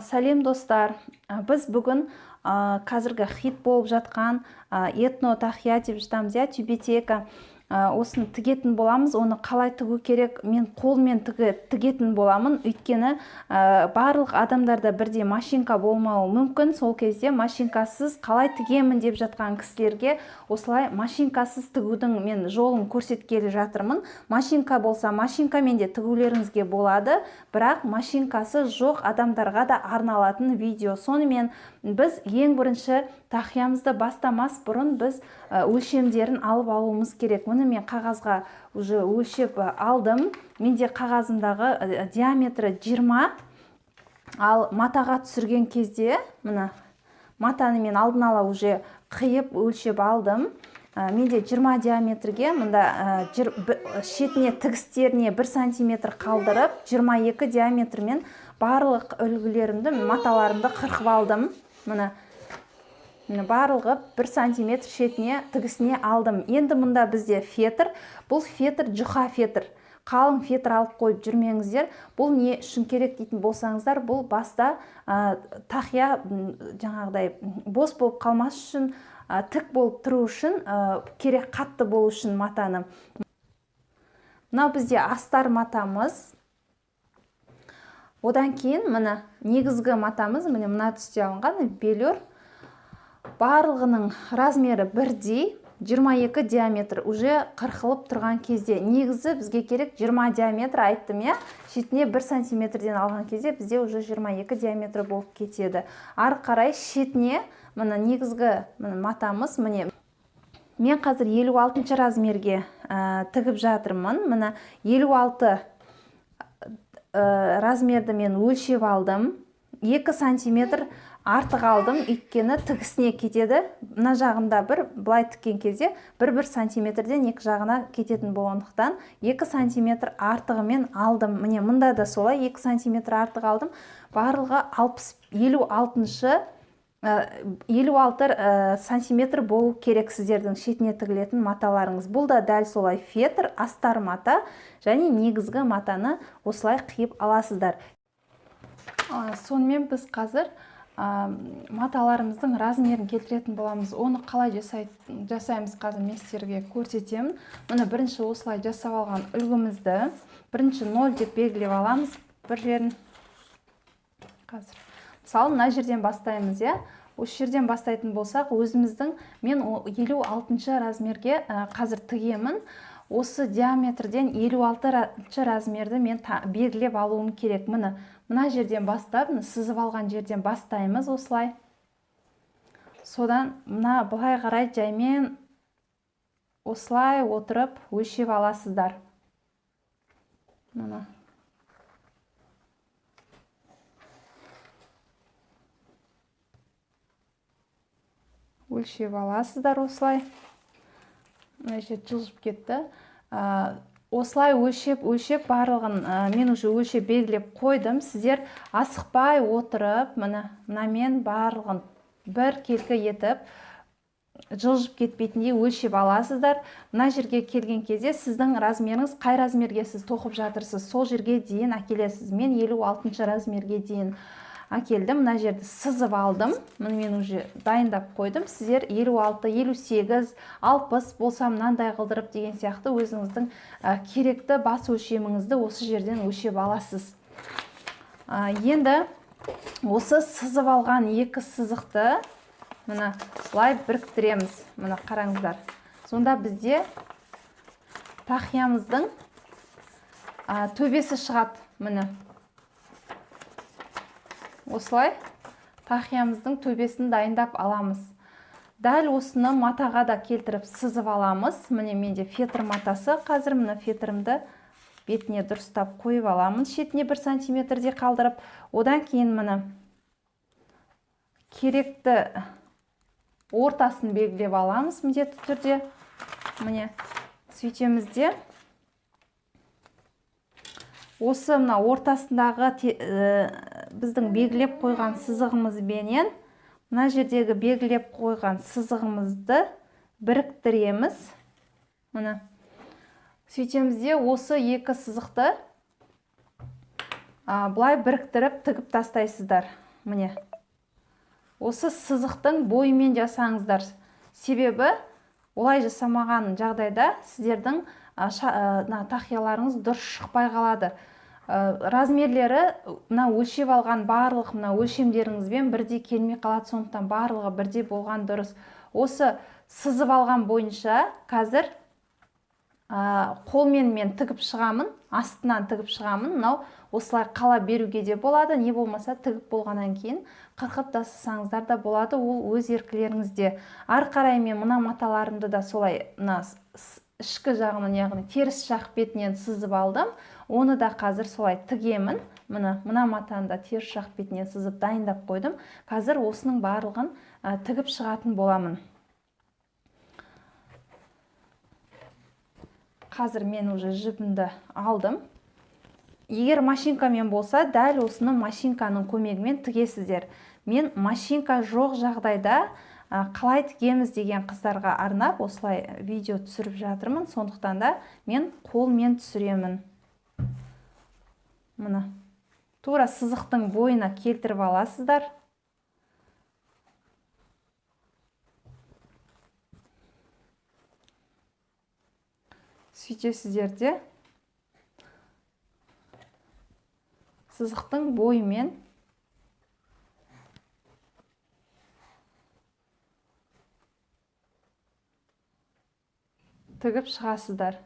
Сәлем достар, біз бүгін қазіргі хит болып жатқан этно тахия деп жатамыз, тюбетейка. Осыны тігетін боламыз. Оны қалай тігу керек? Мен қолмен тігетін боламын. Өйткені барлық адамдарда бірдей машинка болмауы мүмкін. Сол кезде машинкасыз қалай тігемін деп жатқан кісілерге осылай машинкасыз тігудің мен жолын көрсеткелі жатырмын. Машинка болса, машинкамен де тігулеріңізге болады, бірақ машинкасы жоқ адамдарға да арналатын видео. Сонымен біз ең бірінші тахиямызды бастамас бұрын біз өлшемдерін алып алуымыз керек. Мұны мен қағазға уже өлшеп алдым. Менде қағазымдағы диаметрі 20, ал матаға түсірген кезде мына матаны мен алдын ала уже қиып өлшеп алдым. Менде 20 диаметрге, мұнда шетіне тігістеріне 1 сантиметр қалдырып, 22 диаметрмен барлық үлгілерімді, маталарымды қырқып алдым. Мұны барлығы 1 сантиметр шетіне тігісіне алдым. Енді мұнда бізде фетр. Бұл фетр жұқа фетр. Қалың фетр алып қойып жүрмеңіздер. Бұл не үшін керек дейтін болсаңыздар, бұл баста тахия жаңағыдай бос болып қалмас үшін, тік болып тұру үшін, керек қатты болу үшін матаны. Мынау бізде астар матамыз. Одан кейін мына негізгі матамыз, мына түсте алынған белер. Барлығының размері бірдей, 22 диаметр уже қырқылып тұрған кезде. Негізі бізге керек 20 диаметр айттым, шетіне 1 сантиметрден алған кезде бізде уже 22 диаметр болып кетеді. Ары қарай шетіне мына негізгі матамыз, мен қазір 56 размерге тігіп жатырмын. Мына 56 размерді мен өлшеп алдым. 2 сантиметр артық алдым, өйткені тігісіне кетеді. Мына жағында былай тіккен кезде 1 сантиметрден екі жағына кететін болғандықтан 2 сантиметр артығымен алдым. Міне мұнда да солай 2 сантиметр артық алдым. Барлығы 56 сантиметр болу керек сіздердің шетіне тігілетін маталарыңыз. Бұл да дәл солай фетр, астар мата және негізгі матаны осылай қиып аласыздар. Сонымен біз қазір маталарымыздың размерін келтіретін боламыз. Оны қалай жасаймыз қазір мен сіздерге көрсетемін. Мұны бірінші осылай жасап алған үлгімізді бірінші 0 деп белгілеп аламыз. Бір жерін қазір. Мысалы, мына жерден бастаймыз, Осы жерден бастайтын болсақ, өзіміздің мен 56 размерге қазір тігемін. Осы диаметрден 56 размерді мен белгілеп алуым керек. Мына жерден бастап, сызып алған жерден бастаймыз осылай. Содан мына былай қарай жаймен осылай отырып өлшеп аласыздар. Өлшеп аласыздар осылай. Мына жер жылжып кетті. Осылай өлшеп барлығын мен уже өлшеп белгілеп қойдым. Сіздер асықпай отырып, мен барлығын бір келкі етіп, жылжып кетпейтіндей өлшеп аласыздар. Мына жерге келген кезде сіздің размеріңіз қай размерге сіз тоқып жатырсыз, сол жерге дейін әкелесіз. Мен 56 размерге дейін әкелдім. Мына жерді сызып алдым. Мен уже дайындап қойдым. Сіздер 56, 58, 60 болса мынандай қылдырып деген сияқты өзіңіздің керекті бас өлшеміңізді осы жерден өлшеп аласыз. Енді осы сызып алған екі сызықты былай біріктіреміз. Қараңыздар. Сонда бізде тахиямыздың төбесі шығады. Осылай тахиямыздың төбесін дайындап аламыз. Дәл осыны матаға да келтіріп сызып аламыз. Менде фетр матасы. Қазір фетрімді бетіне дұрыстап қойып аламын. Шетіне 1 сантиметрде қалдырып. Одан кейін керекті ортасын белгілеп аламыз. Міндетті түрде. Сөйтемізде. Осы ортасындағы біздің белгілеп қойған сызығымыз бенен мына жердегі белгілеп қойған сызығымызды біріктіреміз. Сөйтемізде осы екі сызықты бұлай біріктіріп тігіп тастайсыздар. міне осы сызықтың бойымен жасаңыздар. Себебі олай жасамаған жағдайда сіздердің тақияларыңыз дұрыс шықпай қалады. Размерлері өлшеп алған барлық өлшемдеріңізбен бірдей келмей қалады, сондықтан барлығы бірдей болған дұрыс. Осы сызып алған бойынша қазір қолмен мен тігіп шығамын, астынан тігіп шығамын. Мынау осылай қала беруге де болады, не болмаса тігіп болғаннан кейін қырқып тастасаңыздар да болады, ол өз еркілеріңізде. Ары қарай мен мына маталарымды да солай ішкі жағынан, яғни теріс жақ бетінен сызып алдым. Оны да қазір солай тігемін. Мына матаны да теріс жақ бетінен сызып дайындап қойдым. Қазір осының барлығын тігіп шығатын боламын. Қазір мен уже жібімді алдым. Егер машинкамен болса, дәл осыны машинканың көмегімен тігесіздер. Мен машинка жоқ жағдайда қалай тігеміз деген қыздарға арнап осылай видео түсіріп жатырмын. Сондықтан да мен қолмен түсіремін. Мына тура сызықтың бойына келтіріп аласыздар. Сөйтесіздер де сызықтың бойымен тігіп шығасыздар.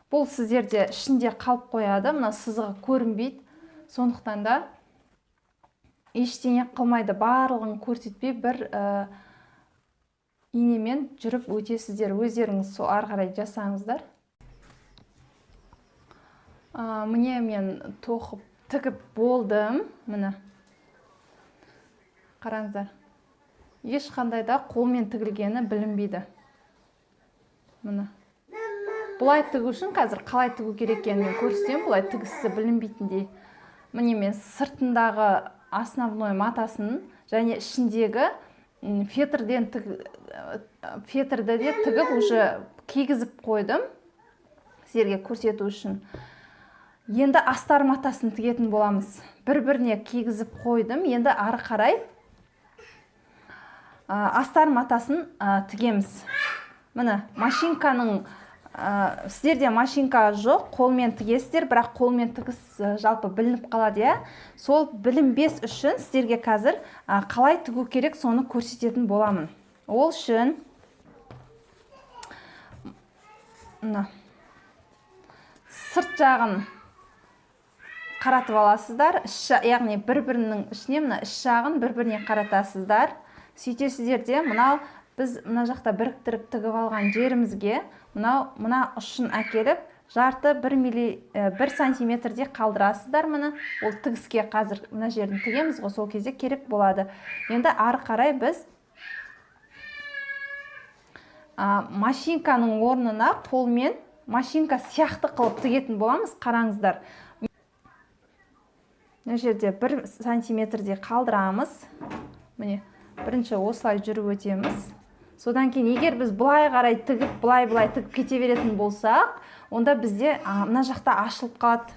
Бұл сіздерде ішінде қалып қояды, мына сызығы көрінбейді. Сондықтан да ештеңе қылмайды, барлығын көрсетпей бір инемен жүріп өтесіздер. Өздеріңіз сол ары қарай жасаңыздар. Міне мен тоқып тігіп болдым. Міне қараңыздар. Ешқандай да қолмен тігілгені білінбейді. Міне. Бұлай тігу үшін қазір қалай тігу керек екенін көрсетемін. Бұлай тігісі білінбейтіндей. Міне мен сыртындағы основной матасын және ішіндегі фетрді де тігіп уже кигізіп қойдым, сіздерге көрсету үшін. Енді астар матасын тігетін боламыз. Бір-біріне кигізіп қойдым. Енді ары қарай астар матасын тігеміз. Міне машинканың, сіздерде машинка жоқ, қолмен тігесіздер, бірақ қолмен тігіс жалпы білініп қалады, иә. Сол білінбес үшін сіздерге қазір қалай тігу керек, соны көрсететін боламын. Ол үшін сырт жағын қаратып аласыздар, яғни бір-бірінің ішіне іш жағын бір-біріне қаратасыздар. Сөйтесіздер де біз мына жақта біріктіріп тігіп алған жерімізге мына ұшын әкеліп жарты 1 сантиметрде қалдырасыздар. Мына ол тігіске қазір мына жерін тігеміз ғой, сол кезде керек болады. Енді ары қарай біз машинканың орнына қолмен машинка сияқты қылып тігетін боламыз. Қараңыздар. Мына жерде 1 сантиметрде қалдырамыз. Міне бірінші осылай жүріп өтеміз. Содан кейін егер біз бұлай қарай тігіп, бұлай тігіп кете беретін болсақ, онда бізде мына жақта ашылып қалады.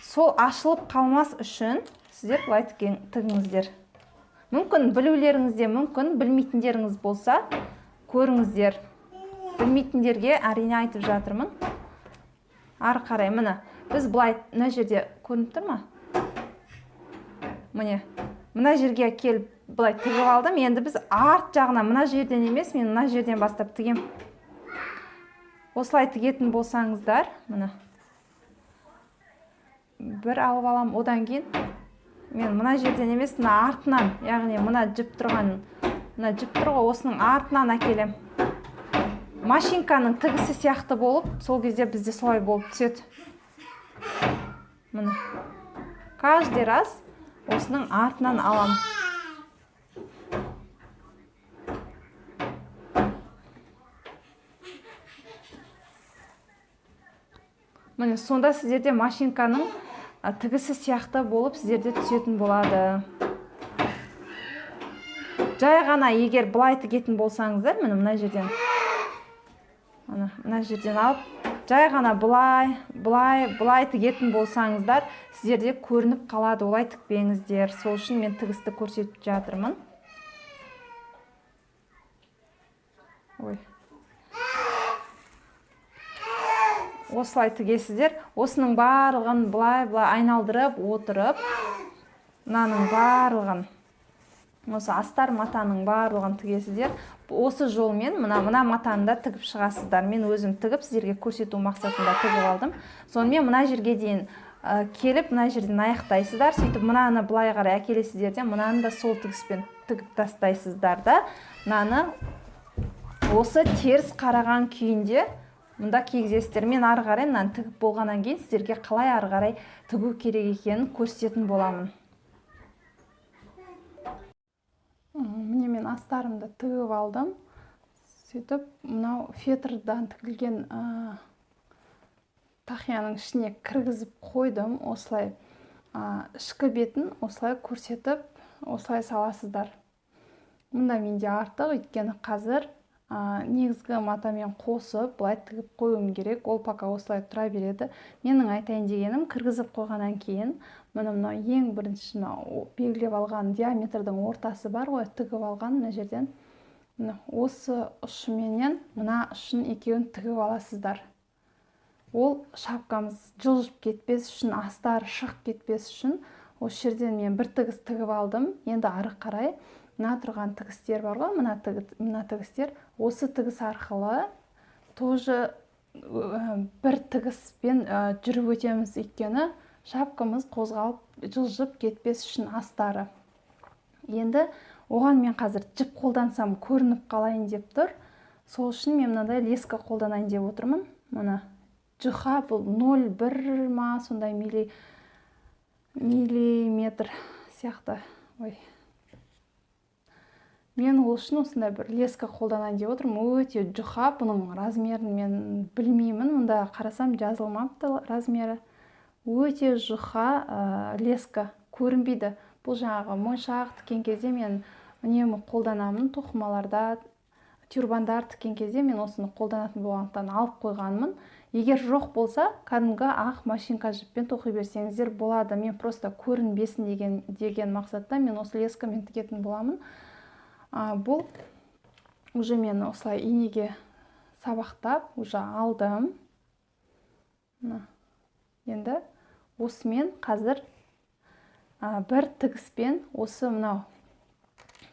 Сол ашылып қалмас үшін сіздер бұлай тігіңіздер. Мүмкін білулеріңізде, мүмкін білмейтіндеріңіз болса, көріңіздер. Білмейтіндерге әрине айтып жатырмын. Ары қарай міне біз бұлай мына жерде көрініп тұр ма? Міне мына жерге келіп бұлай тігіп алдым. Енді біз арт жағына мына жерден емес, мен мына жерден бастап тігем. Осылай тігетін болсаңыздар, міне бір алып алам, одан кейін мен мына жерден емес, мына артынан, яғни мына жіп тұрған, мына жіп тұрға осының артынан әкелем. Машинканың тігісі сияқты болып, сол кезде бізде солай болып түседі. Міне каждый раз осының артынан алам. Міне сонда сіздерде машинканың тігісі сияқты болып сіздерде түсетін болады. Жай ғана егер бұлай тігетін болсаңыздар, міне мына жерден алып жай ғана былай тігетін болсаңыздар, сіздерде көрініп қалады, олай тікпеңіздер. Сол үшін мен тігісті көрсетіп жатырмын. Ой. Осылай тігесіздер. Осының барлығын былай айналдырып отырып, мынаның барлығын, осы астар матаның барлығын тігесіздер. Осы жолмен мына матаны да тігіп шығасыздар. Мен өзім тігіп сіздерге көрсету мақсатында тігіп алдым. Сонымен мына жерге дейін келіп, мына жерден аяқтайсыздар. Сөйтіп мынаны былай қарай әкелесіздер де, мынаны да сол тігіспен тігіп тастайсыздар да. Мынаны осы теріс қараған күйінде мұнда кигізесіздер. Мен ары қарай мынаны тігіп болғаннан кейін сіздерге қалай ары қарай тігу керек екенін көрсететін боламын. Міне мен астарымды тігіп алдым. Сөйтіп, мынау фетрдан тігілген тақияның ішіне кіргізіп қойдым. Осылай ішкі бетін осылай көрсетіп, осылай саласыздар. Мұнда менде артық, өйткені қазір негізгі матамен қосып, былай тігіп қоюым керек. Ол пока осылай тұра береді. Менің айтайын дегенім, кіргізіп қойғаннан кейін, мынау ең бірінші белгілеп алған диаметрдің ортасы бар ғой, тігіп алған мына жерден. Осы ұшыменен мына ұшын екеуін тігіп аласыздар. Ол шапкамыз жылжып кетпес үшін, астары шығып кетпес үшін, осы жерден мен бір тігіс тігіп алдым. Енді ары қарай мына тұрған тігістер бар ғой, мына тігістер, осы тігіс арқылы тоже бір тігіспен жүріп өтеміз, өйткені шапкамыз қозғалып жылжып кетпес үшін астары. Енді оған мен қазір жіп қолдансам көрініп қалайын деп тұр. Сол үшін мен мынандай леска қолданайын деп отырмын. Мына жұқа, бұл 0,1 ма сондай миллиметр сияқты. Ой. Мен ол үшін осындай бір леска қолданайын деп отырмын. Өте жұқа, бұның размерін мен білмеймін. Мұнда қарасам жазылмапты размері. Өте жұқа леска көрінбейді. Бұл жаңағы моншақ тіккен кезде мен үнемі қолданамын. Тоқымаларда, тюрбандар тіккен кезде мен осыны қолданатын болғандықтан алып қойғанмын. Егер жоқ болса, кәдімгі ақ машинка жіппен тоқи берсеңіздер болады. Мен просто көрінбесін деген мақсатта мен осы лескамен тігетін боламын. Бұл уже мен осылай инеге сабақтап уже алдым. Енді осымен қазір бір тігіспен осы мынау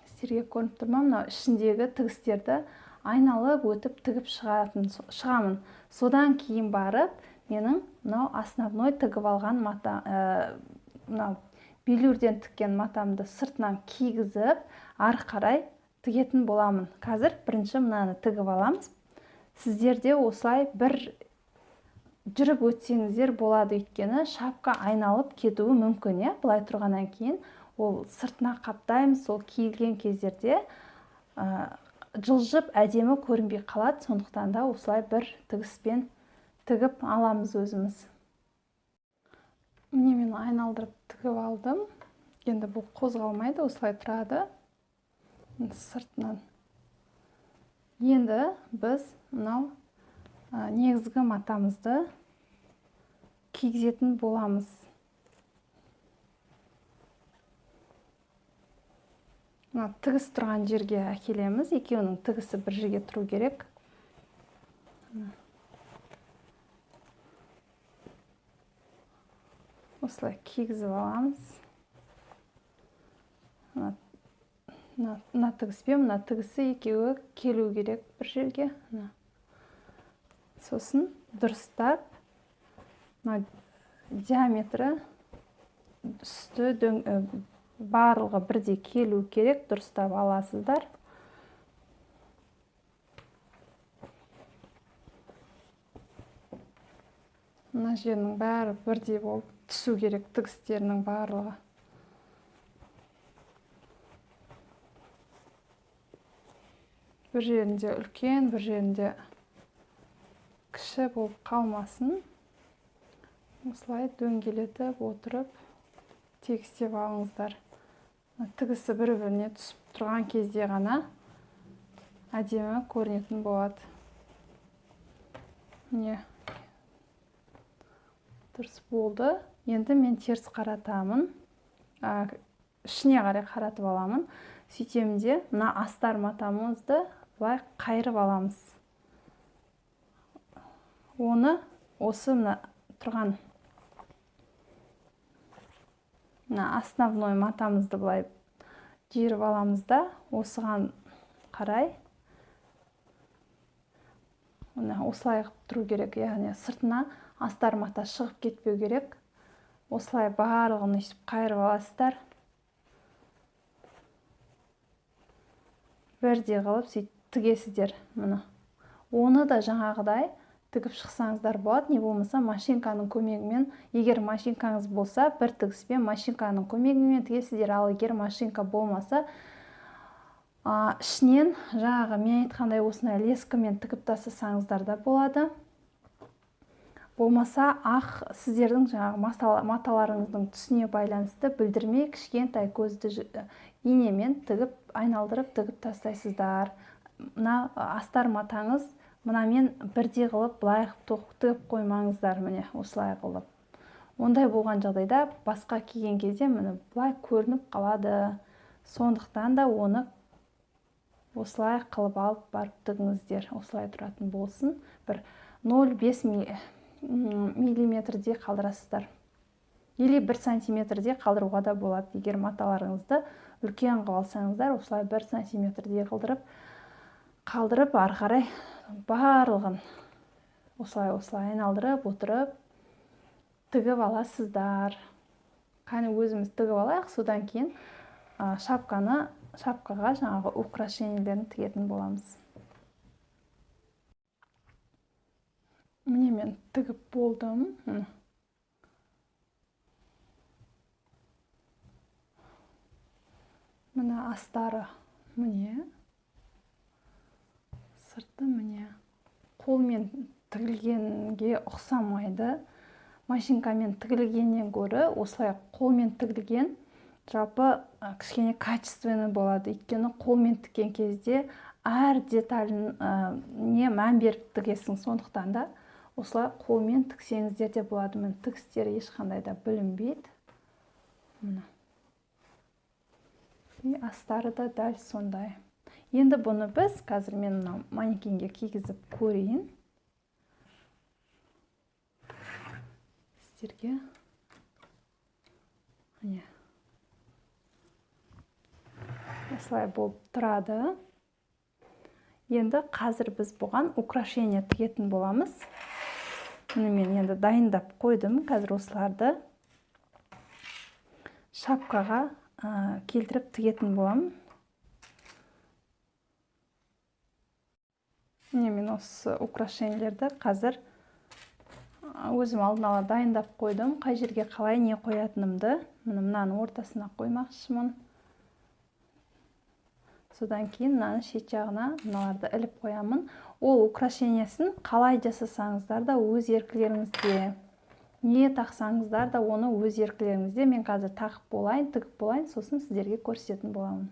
сіздерге көрініп тұр ма, мынау ішіндегі тігістерді айналып өтіп тігіп шығамын. Содан кейін барып менің мынау основной тігіп алған мынау белюрден тіккен матамды сыртынан кигізіп ары қарай тігетін боламын. Қазір бірінші мынаны тігіп аламыз. Сіздерде осылай бір жүріп өтсеңіздер болады, өйткені шапка айналып кетуі мүмкін. Былай тұрғаннан кейін ол сыртына қаптаймыз, сол киілген кездерде жылжып әдемі көрінбей қалады. Сондықтан да осылай бір тігіспен тігіп аламыз өзіміз. Міне мен айналдырып тігіп алдым. Енді бұл қозғалмайды, осылай тұрады сыртынан. Енді біз мынау негізгі матамызды кигізетін боламыз. Тігіс тұрған жерге әкелеміз. Екеуінің тігісі бір жерге тұру керек. Осылай кигізіп аламыз. Мына тігіспен мына тігісі екеуі келу керек бір жерге. Сосын дұрыстап диаметрі үсті барлығы бірдей келу керек, дұрыстап аласыздар. Мына жерінің бәрі бірдей болып түсу керек, тігістерінің барлығы. Бір жерінде үлкен, бір жерінде кіші болып қалмасын. Осылай дөңгелетіп отырып тегістеп алыңыздар. Тігісі бір-біріне түсіп тұрған кезде ғана әдемі көрінетін болады. Міне, Дұрыс болды. Енді мен теріс қаратамын. Ішіне қарай қаратып аламын. Сөйтемін де, мына астар матамызды былай қайырып аламыз. Оны осы мына тұрған основной матамызды былай жиырып аламыз да, осыған қарай осылай тұру керек, яғни сыртына астар мата шығып кетпеу керек. Осылай барлығын өйстіп қайырып аласыздар. Бірдей қылып сөйтіп тігесіздер мұны. Оны да жаңағыдай тігіп шықсаңыздар болады, не болмаса машинканың көмегімен, егер машинкаңыз болса, бір тігіспен машинканың көмегімен тігесіздер, ал егер машинка болмаса, ішінен жаңағы мен айтқандай осындай лескамен тігіп тастасаңыздар да болады. Болмаса ақ сіздердің жаңағы маталарыңыздың түсіне байланысты білдірмей кішкентай көзді инемен тігіп, айналдырып тігіп тастайсыздар. Мына астар матаңыз мынамен бірдей қылып былай тігіп қоймаңыздар, міне осылай қылып. Ондай болған жағдайда басқа киген кезде міне былай көрініп қалады. Сондықтан да оны осылай қылып алып барып тігіңіздер. Осылай тұратын болсын. Бір 0,5 миллиметрде қалдырасыздар. Или 1 сантиметрде қалдыруға да болады. Егер маталарыңызды үлкен қылып алсаңыздар, осылай 1 сантиметрде қалдырып, ары қарай барлығын осылай айналдырып отырып тігіп аласыздар. Қане өзіміз тігіп алайық, содан кейін шапкаға жаңағы украшениелерін тігетін боламыз. Міне мен тігіп болдым. Мына астары міне. Сырты міне. Қолмен тігілгенге ұқсамайды. Машинкамен тігілгеннен гөрі осылай қолмен тігілген жалпы кішкене качественный болады. Өйткені қолмен тіккен кезде әр деталін мән беріп тігесің. Сондықтан да осылай қолмен тіксеңіздер де болады. Мен тігістері ешқандай да білінбейді. Астары да дәл сондай. Енді бұны біз қазір мен манекенге кигізіп көрейін. Сіздерге. Осылай болып тұрады. Енді қазір біз бұған украшение тігетін боламыз. Мен енді дайындап қойдым. Қазір осыларды шапкаға келтіріп тігетін боламын. Мен осы украшениелерді қазір өзім алдын ала дайындап қойдым. Қай жерге қалай не қоятынымды. Мынаның ортасына қоймақшымын. Содан кейін мынаның шет жағына мыналарды іліп қоямын. Ол украшениесін қалай жасасаңыздар да өз еркілеріңізде. Не тақсаңыздар да оны өз еркілеріңізде. Мен қазір тағып болайын, тігіп болайын, сосын сіздерге көрсететін боламын.